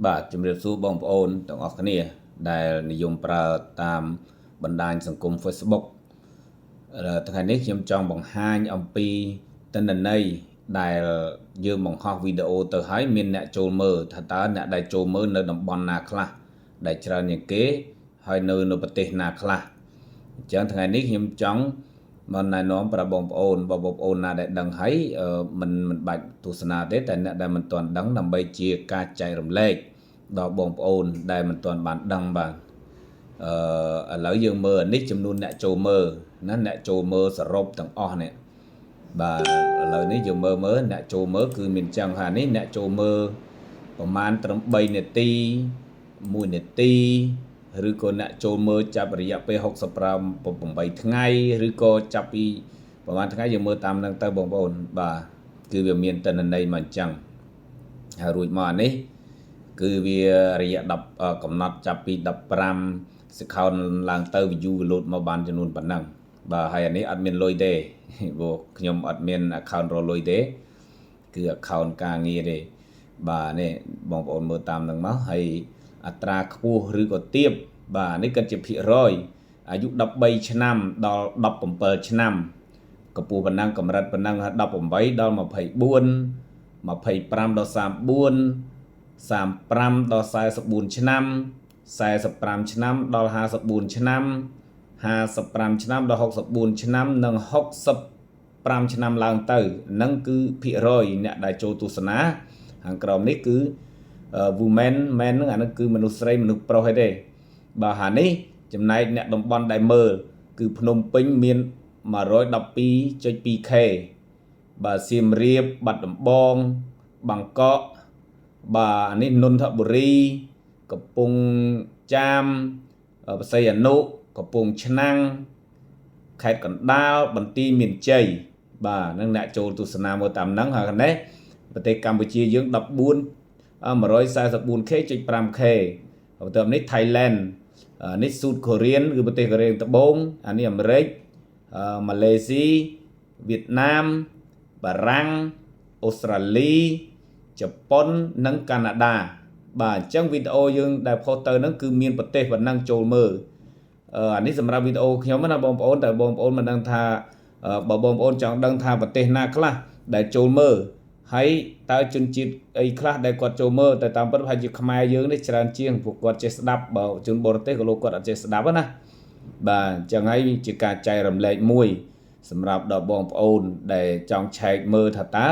បាទជំរាបសួរបងប្អូនទាំងអស់គ្នាដែលនិយមប្រើតាមបណ្ដាញសង្គម Facebook ថ្ងៃនេះខ្ញុំចង់បង្ហាញអំពីទិន្នន័យដែលយើងបង្ហោះវីដេអូទៅហើយមានអ្នកចូលមើលថាតើអ្នកដែលចូលមើលនៅតំបន់ណាខ្លះដែលច្រើនជាងគេហើយនៅប្រទេសណាខ្លះអញ្ចឹងថ្ងៃនេះខ្ញុំចង់មកណែនាំប្រាប់បងប្អូនណាដែលដឹងហើយមិនបាច់ទស្សនាទេតែអ្នកដែលមិនទាន់ដឹងដើម្បីជាការចែករំលែកដល់បងប្អូនដែលមិនទាន់បានដឹងបាទឥឡូវយើងមើលនេះចំនួនអ្នកចូលមើលណាអ្នកចូលមើលសរុបទាំងអស់នេះបាទឥឡូវនេះយើងមើលអ្នកចូលមើលគឺមានចឹងថានេះអ្នកចូលមើលប្រហែលត្រឹម3នាទី1នាទីឬក៏អ្នកចូលមើលចាប់រយៈពេល68ថ្ងៃឬក៏ចាប់ពីប្រហែលថ្ងៃយើងមើលតាមនឹងទៅបងប្អូនបាទគឺវាមានទិន្នន័យមកអញ្ចឹងហើយរួចមកអានេះគឺវារយៈ10កំណត់ចាប់ពី15 account ឡើងទៅ view វាលោតមកបានចំនួនប៉ុណ្ណឹងបាទហើយអានេះអត់មានលុយទេព្រោះខ្ញុំអត់មាន account រលុយទេគឺ account ការងារទេបាទនេះបងប្អូនមើលតាមនឹងមកហើយអត្រាខ្ពស់ឬក៏ទាបបាទនេះគិតជាភាគរយអាយុ13ឆ្នាំដល់17ឆ្នាំកម្ពស់ប៉ុណ្ណឹងកម្រិតប៉ុណ្ណឹង18ដល់24 25ដល់34 35ដល់44ឆ្នាំ45ឆ្នាំដល់54ឆ្នាំ55ឆ្នាំដល់64ឆ្នាំនិង65ឆ្នាំឡើងទៅនឹងគឺភាគរយអ្នកដែលចូលទស្សនាខាងក្រោមនេះគឺ women men ហ្នឹងអានោះគឺមនុស្សស្រីមនុស្សប្រុសឯទេបាទហានេះចំណែកអ្នកតំបន់ដែលមើលគឺភ្នំពេញមាន 112.2k បាទសៀមរាបបាត់ដំបងបាងកកបាទអានេះនន្ទបុរីកំពង់ចាមបរសៃអនុកំពង់ឆ្នាំងខេត្តកណ្ដាលបន្ទាយមានជ័យបាទនឹងអ្នកចូលទស្សនាមើលតាមហ្នឹងហើយនេះប្រទេសកម្ពុជាយើង144k.5k បន្ទាប់នេះ Thailand នេះ South Korean គឺប្រទេសកូរ៉េត្បូងអានេះអាមេរិកម៉ាឡេស៊ីវៀតណាមបារាំងអូស្ត្រាលីជប៉ុននិងកាណាដាបាទអញ្ចឹងវីដេអូយើងដែលផុសទៅហ្នឹងគឺមានប្រទេសប៉ុណ្ណឹងចូលមើលអានេះសម្រាប់វីដេអូខ្ញុំណាបងប្អូនតែបងប្អូនមិនដឹងថាបើបងប្អូនចង់ដឹងថាប្រទេសណាខ្លះដែលចូលមើលហើយតើជនជាតិអីខ្លះដែលគាត់ចូលមើលតែតាមពិតប្រហែលជាខ្មែរយើងនេះច្រើនជាងពួកគាត់ចេះស្ដាប់បើជនបរទេសក៏លោកគាត់អត់ចេះស្ដាប់ណាបាទអញ្ចឹងហើយជាការចែករំលែកមួយសម្រាប់ដល់បងប្អូនដែលចង់ឆែកមើលថាតើ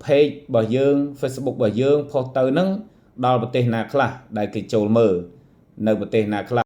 page របស់យើង Facebook របស់យើងផុសទៅហ្នឹងដល់ប្រទេសណាខ្លះដែលគេចូលមើលនៅប្រទេសណាខ្លះ